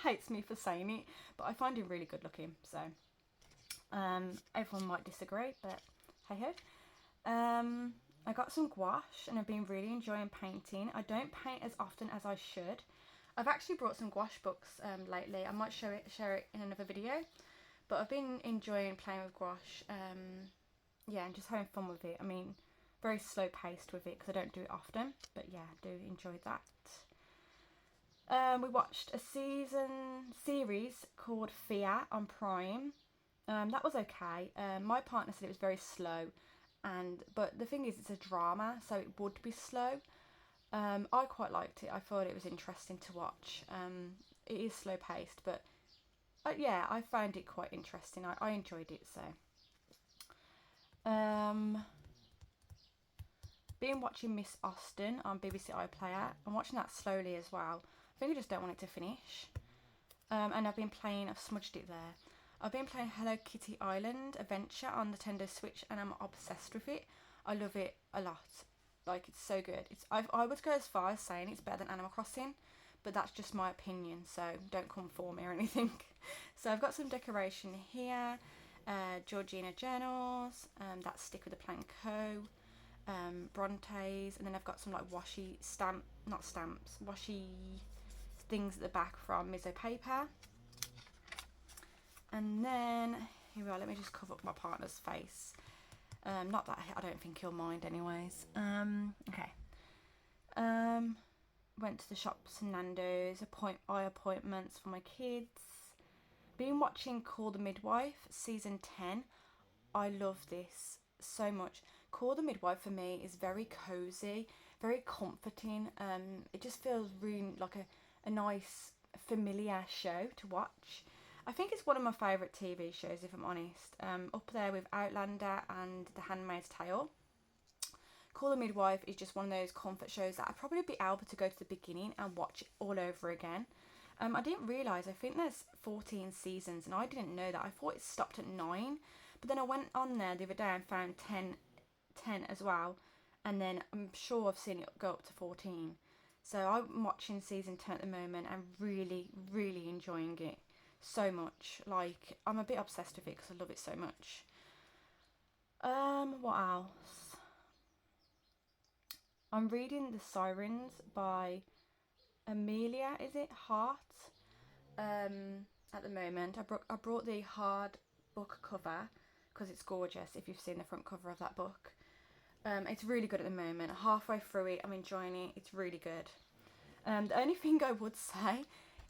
hates me for saying it, but I find him really good looking. So everyone might disagree, but hey ho. I got some gouache and I've been really enjoying painting. I don't paint as often as I should. I've actually brought some gouache books lately. I might share it in another video, but I've been enjoying playing with gouache. Yeah, and just having fun with it. I mean, very slow paced with it because I don't do it often, but yeah, I do enjoy that. We watched a series called Fear on Prime. That was okay. My partner said it was very slow, but the thing is, it's a drama, so it would be slow. I quite liked it. I thought it was interesting to watch. It is slow paced, but yeah, I found it quite interesting. I enjoyed it. So, been watching Miss Austen on BBC iPlayer. I'm watching that slowly as well. I think I just don't want it to finish. And I've smudged it there. I've been playing Hello Kitty Island Adventure on the Nintendo Switch, and I'm obsessed with it. I love it a lot. Like, it's so good. I would go as far as saying it's better than Animal Crossing, but that's just my opinion, so don't come for me or anything. So I've got some decoration here. Georgina journals. That's Stickwiththeplanco. Brontes, and then I've got some like washi things at the back from Misopaper. And then here we are. Let me just cover up my partner's face. Not that I don't think he'll mind, anyways. Okay. Went to the shops and Nando's. Eye appointments for my kids. Been watching Call the Midwife season 10. I love this so much. Call the Midwife for me is very cozy, very comforting. It just feels really like a nice, familiar show to watch. I think it's one of my favourite TV shows, if I'm honest. Up there with Outlander and The Handmaid's Tale. Call the Midwife is just one of those comfort shows that I'd probably be able to go to the beginning and watch it all over again. I didn't realise, I think there's 14 seasons, and I didn't know that. I thought it stopped at 9, but then I went on there the other day and found 10 as well, and then I'm sure I've seen it go up to 14. So I'm watching season 10 at the moment and really, really enjoying it so much. Like, I'm a bit obsessed with it because I love it so much. What else? I'm reading The Sirens by Amelia, is it? Hart. At the moment, I brought the hard book cover because it's gorgeous. If you've seen the front cover of that book, it's really good at the moment. Halfway through it, I'm enjoying it. It's really good. The only thing I would say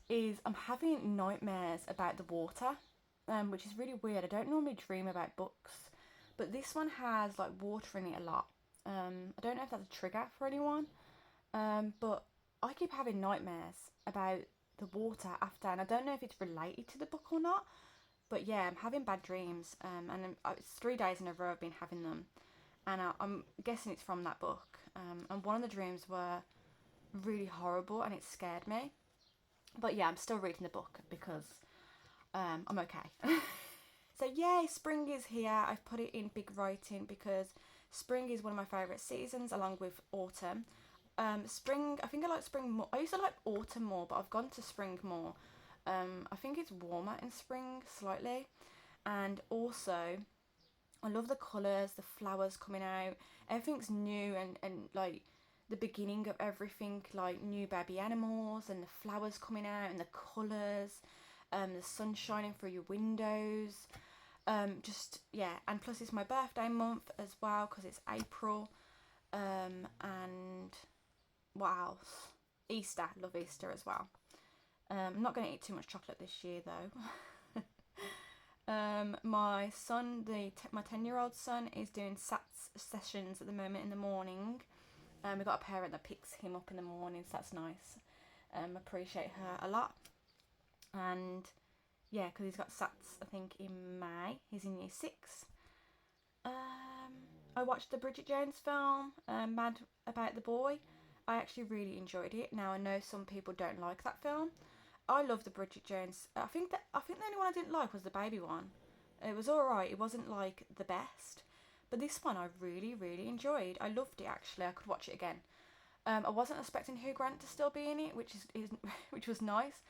is I'm having nightmares about the water, which is really weird. I don't normally dream about books, but this one has like water in it a lot. I don't know if that's a trigger for anyone, but I keep having nightmares about the water after, and I don't know if it's related to the book or not, but yeah, I'm having bad dreams, and it's 3 days in a row I've been having them, and I'm guessing it's from that book, and one of the dreams were really horrible and it scared me, but yeah, I'm still reading the book because I'm okay. So yay, spring is here. I've put it in big writing because spring is one of my favourite seasons along with autumn. Spring, I think I like spring more. I used to like autumn more, but I've gone to spring more. I think it's warmer in spring slightly, and also I love the colours, the flowers coming out. Everything's new and like the beginning of everything, like new baby animals and the flowers coming out and the colours, the sun shining through your windows. Just yeah, and plus it's my birthday month as well because it's April. And what else? Easter, love Easter as well. I'm not going to eat too much chocolate this year though. My son, my 10-year-old son, is doing SATs sessions at the moment in the morning. We've got a parent that picks him up in the mornings. That's nice. Appreciate her a lot. And yeah, because he's got SATs, I think, in May. He's in year 6. I watched the Bridget Jones film, Mad About the Boy. I actually really enjoyed it. Now, I know some people don't like that film. I love the Bridget Jones. I think the only one I didn't like was the baby one. It was alright. It wasn't like the best. But this one I really, really enjoyed. I loved it, actually. I could watch it again. I wasn't expecting Hugh Grant to still be in it, which was nice.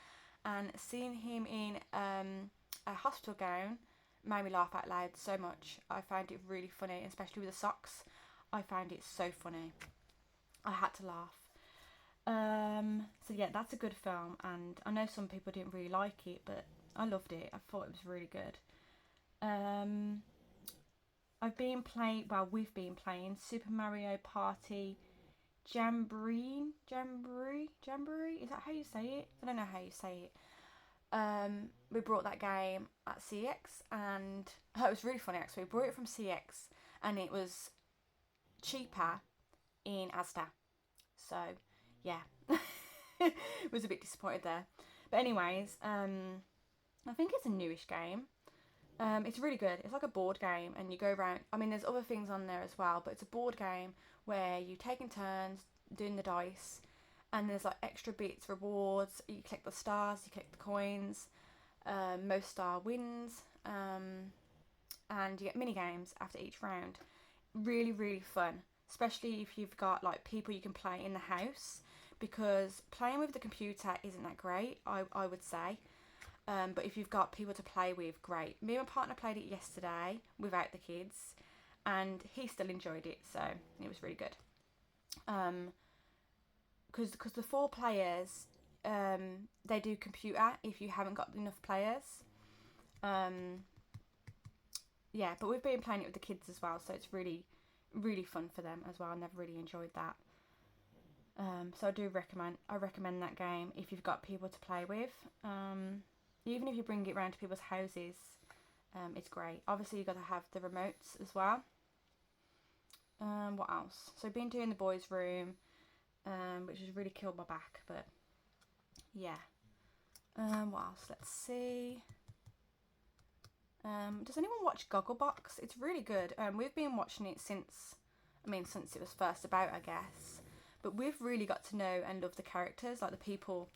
And seeing him in a hospital gown made me laugh out loud so much. I found it really funny, especially with the socks. I found it so funny. I had to laugh. So yeah, that's a good film, and I know some people didn't really like it, but I loved it. I thought it was really good. We've been playing Super Mario Party Jamboree. Is that how you say it? I don't know how you say it. We brought that game at CX, and it was really funny actually. We brought it from CX, and it was cheaper in Asda. So yeah, was a bit disappointed there. But anyways, I think it's a newish game. It's really good. It's like a board game, and you go around. I mean, there's other things on there as well, but it's a board game where you take in turns doing the dice, and there's like extra bits, rewards. You collect the stars, you collect the coins. Most star wins, and you get mini games after each round. Really, really fun, especially if you've got like people you can play in the house, because playing with the computer isn't that great, I would say. But if you've got people to play with, great. Me and my partner played it yesterday without the kids, and he still enjoyed it, so it was really good. Because the 4 players, they do computer if you haven't got enough players. Yeah, but we've been playing it with the kids as well, so it's really, really fun for them as well, and they've really enjoyed that. So I recommend that game if you've got people to play with. Even if you bring it round to people's houses, it's great. Obviously, you've got to have the remotes as well. What else? So I've been doing the boys' room, which has really killed my back, but yeah. What else? Let's see. Does anyone watch Gogglebox? It's really good. We've been watching it since it was first about, I guess. But we've really got to know and love the characters, like the people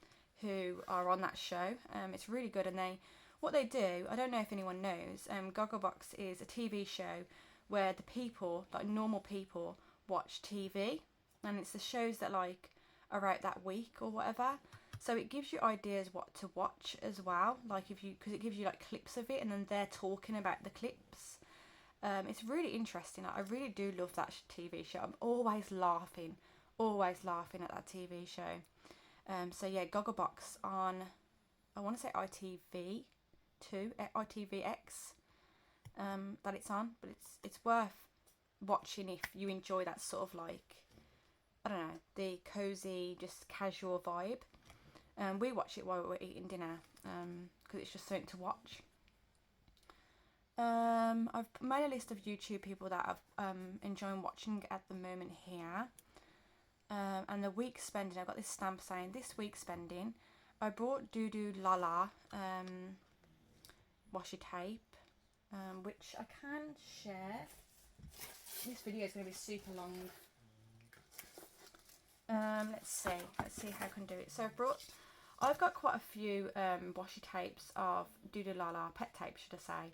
who are on that show. It's really good, and what they do, I don't know if anyone knows, Gogglebox is a TV show where the people, like normal people, watch TV, and it's the shows that like are out that week or whatever. So it gives you ideas what to watch as well, like because it gives you like clips of it, and then they're talking about the clips. It's really interesting. I really do love that TV show. I'm always laughing at that TV show. So yeah, Gogglebox on, I want to say ITV2, ITVX, that it's on, but it's worth watching if you enjoy that sort of like, I don't know, the cozy, just casual vibe. We watch it while we're eating dinner, because it's just something to watch. I've made a list of YouTube people that I'm enjoying watching at the moment here. And the week spending, I've got this stamp saying this week spending. I brought Dodolulu washi tape, which I can share. This video is going to be super long. Let's see how I can do it. So I've got quite a few washi tapes of Dodolulu, pet tape should I say.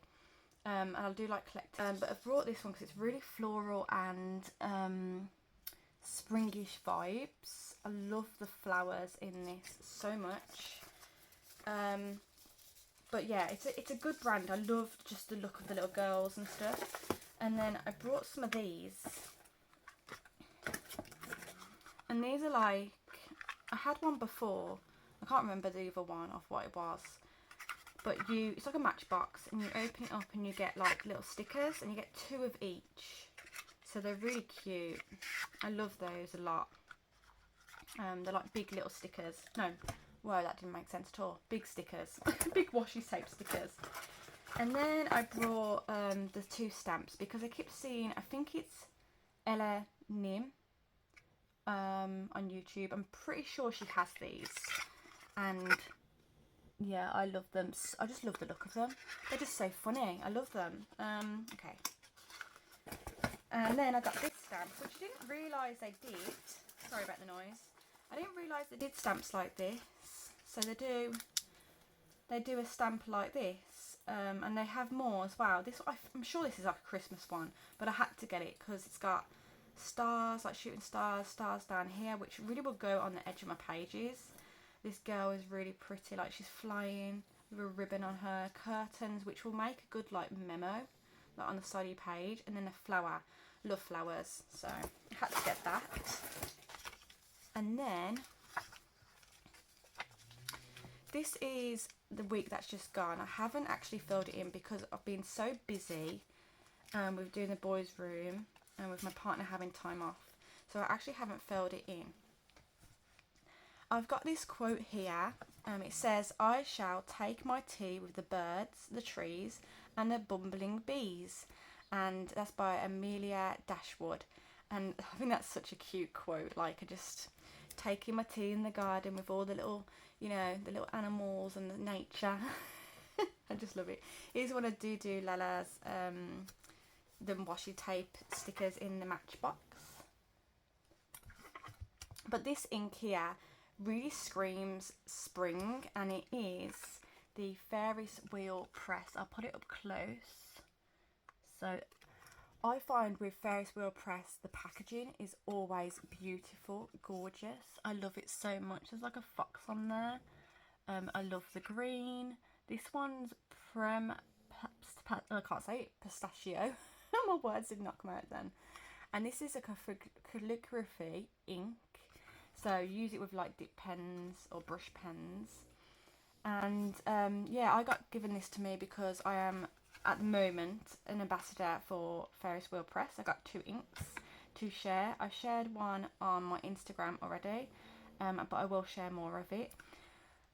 And I'll do like collect. But I've brought this one because it's really floral and springish vibes. I love the flowers in this so much. But yeah, it's a good brand. I love just the look of the little girls and stuff. And then I brought some of these, and these are like, I had one before, I can't remember the other one of what it was, but it's like a matchbox, and you open it up and you get like little stickers, and you get 2 of each. So they're really cute. I love those a lot. They're like big little stickers. No, whoa, that didn't make sense at all. Big stickers. Big washi tape stickers. And then I brought the 2 stamps because I keep seeing, I think it's Ella Nim on YouTube. I'm pretty sure she has these, and yeah, I love them. I just love the look of them. They're just so funny. I love them. Okay. And then I got this stamp, which I didn't realise they did. Sorry about the noise. I didn't realise they did stamps like this. So they do a stamp like this. And they have more as well. I'm sure this is like a Christmas one, but I had to get it because it's got stars, like shooting stars down here, which really will go on the edge of my pages. This girl is really pretty, like she's flying with a ribbon on her, curtains, which will make a good like memo, like on the side of your page, and then a flower. Love flowers, so I had to get that. And then this is the week that's just gone. I haven't actually filled it in because I've been so busy with doing the boys' room and with my partner having time off, so I actually haven't filled it in. I've got this quote here. It says, "I shall take my tea with the birds, the trees and the bumbling bees," and that's by Amelia Dashwood. And I think that's such a cute quote. Like, I just taking my tea in the garden with all the little, you know, the little animals and the nature. I just love it. Here's one of Doodoo Lala's the washi tape stickers in the Matchbox. But this ink here really screams spring, and it is the Ferris wheel press. I'll put it up close. So I find with Ferris wheel press, the packaging is always beautiful, gorgeous. I love it so much. There's like a fox on there. I love the green. This one's I can't say it, pistachio. My words did not come out then. And this is a calligraphy ink. So use it with like dip pens or brush pens. And yeah, I got given this to me because I am at the moment an ambassador for Ferris wheel press. I got 2 inks to share. I shared one on my Instagram already, but I will share more of it.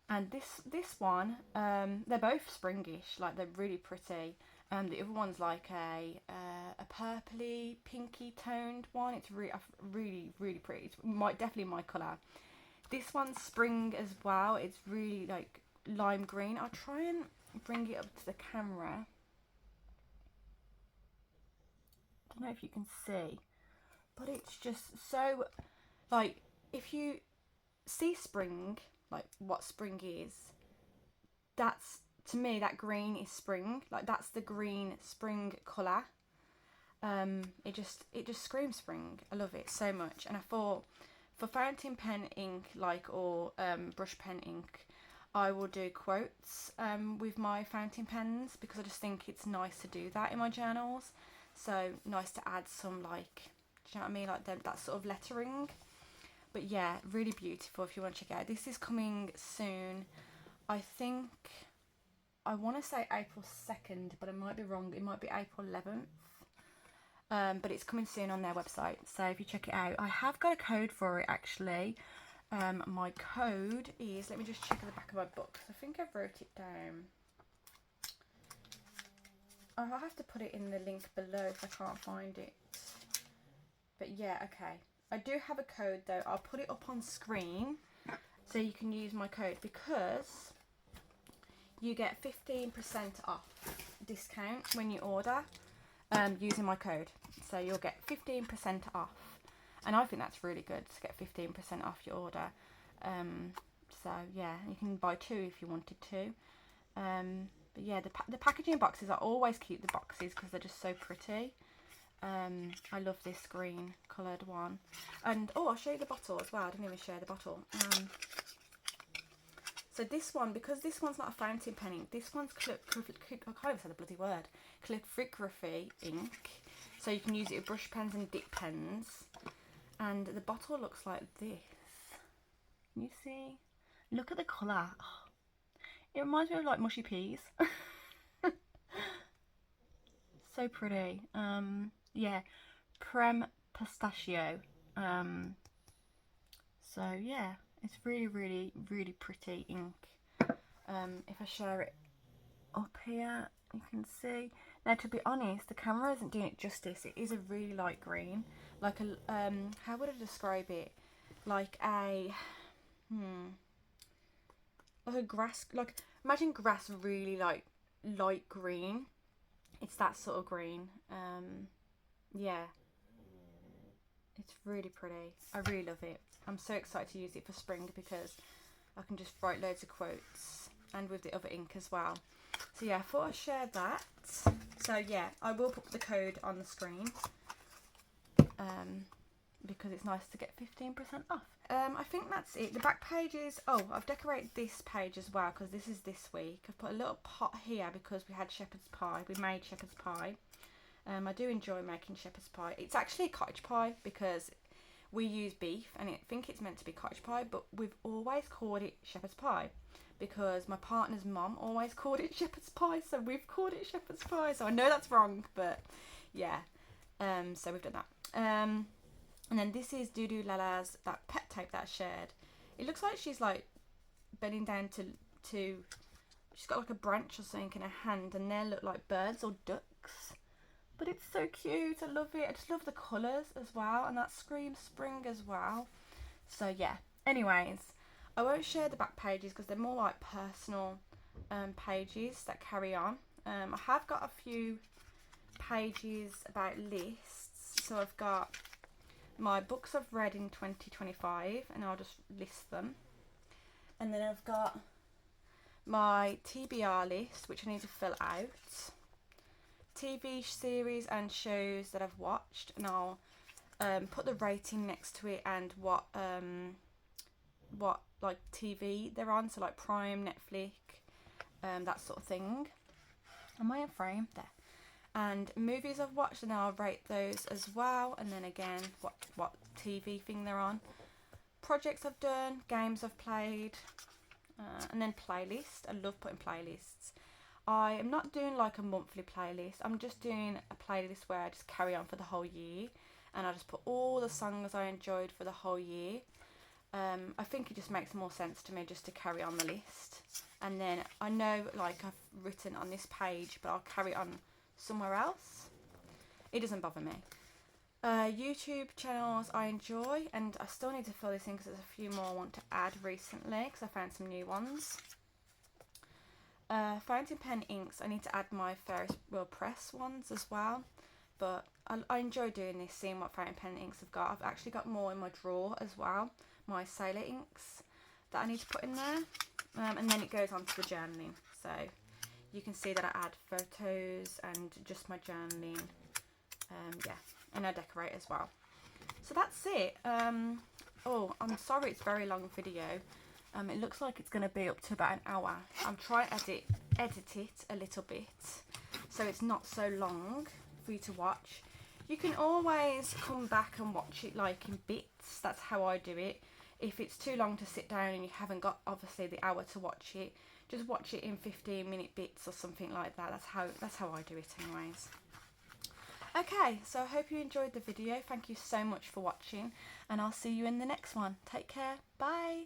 And this one, they're both springish, like they're really pretty. The other one's like a purpley, pinky toned one. It's really pretty. It's definitely my colour. This one's spring as well. It's really like lime green. I'll try and bring it up to the camera. I don't know if you can see, but it's just so, like, if you see spring, like what spring is, that's, to me, that green is spring. Like, that's the green spring colour. It just screams spring. I love it so much. And I thought, for fountain pen ink, like, or brush pen ink, I will do quotes with my fountain pens, because I just think it's nice to do that in my journals. So nice to add some, like, do you know what I mean, like that sort of lettering. But yeah, really beautiful if you want to check it out. This is coming soon. I think, I want to say April 2nd, but I might be wrong. It might be April 11th. But it's coming soon on their website, so if you check it out. I have got a code for it actually. My code is, let me just check at the back of my book, I think I wrote it down. I'll have to put it in the link below if I can't find it. But yeah, okay. I do have a code though. I'll put it up on screen so you can use my code, because you get 15% off discount when you order using my code. So you'll get 15% off. And I think that's really good to get 15% off your order. So yeah, you can buy 2 if you wanted to. But yeah, the packaging boxes, I always keep the boxes because they're just so pretty. I love this green coloured one. And oh, I'll show you the bottle as well. I didn't even share the bottle. So this one, because this one's not a fountain pen ink, this one's I can't even say the bloody word, calligraphy ink. So you can use it with brush pens and dip pens. And the bottle looks like this. Can you see? Look at the colour. Oh, it reminds me of like mushy peas. So pretty. Yeah, Prem Pistachio. So yeah, it's really pretty ink. If I share it up here, you can see. Now, to be honest, the camera isn't doing it justice. It is a really light green, like a how would I describe it? like a like a grass, like imagine grass really like light green. It's that sort of green. Yeah, it's really pretty. I really love it. I'm so excited to use it for spring because I can just write loads of quotes, and with the other ink as well. So yeah, I thought I'd share that. So yeah, I will put the code on the screen because it's nice to get 15% off. I think that's it. The back pages, oh, I've decorated this page as well because this is this week. I've put a little pot here because we had shepherd's pie. We made shepherd's pie. I do enjoy making shepherd's pie. It's actually cottage pie because we use beef, and I think it's meant to be cottage pie, but we've always called it shepherd's pie because my partner's mum always called it shepherd's pie, so we've called it shepherd's pie. So I know that's wrong, but yeah. So we've done that. And then this is Dodolulu's, that pet tape that I shared. It looks like she's like bending down to she's got like a branch or something in her hand, and they look like birds or ducks. But it's so cute. I love it. I just love the colours as well, and that screams spring as well. So yeah. Anyways, I won't share the back pages because they're more like personal pages that carry on. I have got a few pages about lists. So I've got my books I've read in 2025, and I'll just list them. And then I've got my TBR list, which I need to fill out. TV series and shows that I've watched, and I'll put the rating next to it and what like TV they're on, so like Prime, Netflix, that sort of thing. Am I in frame? There. And movies I've watched, and I'll rate those as well, and then again what TV thing they're on. Projects I've done, games I've played, and then playlist. I love putting playlists. I am not doing like a monthly playlist. I'm just doing a playlist where I just carry on for the whole year, and I just put all the songs I enjoyed for the whole year. I think it just makes more sense to me just to carry on the list. And then I know like I've written on this page, but I'll carry on somewhere else. It doesn't bother me. YouTube channels I enjoy, and I still need to fill this in because there's a few more I want to add recently because I found some new ones. Fountain pen inks, I need to add my Ferris wheel press ones as well, but I enjoy doing this, seeing what fountain pen inks I've got. I've actually got more in my drawer as well, my sailor inks that I need to put in there, and then it goes on to the journaling, so you can see that I add photos and just my journaling, yeah, and I decorate as well. So that's it. Oh, I'm sorry it's a very long video. It looks like it's going to be up to about an hour. I'm trying to edit it a little bit so it's not so long for you to watch. You can always come back and watch it like in bits. That's how I do it. If it's too long to sit down and you haven't got obviously the hour to watch it, just watch it in 15-minute bits or something like that. That's how I do it anyways. Okay, so I hope you enjoyed the video. Thank you so much for watching, and I'll see you in the next one. Take care. Bye.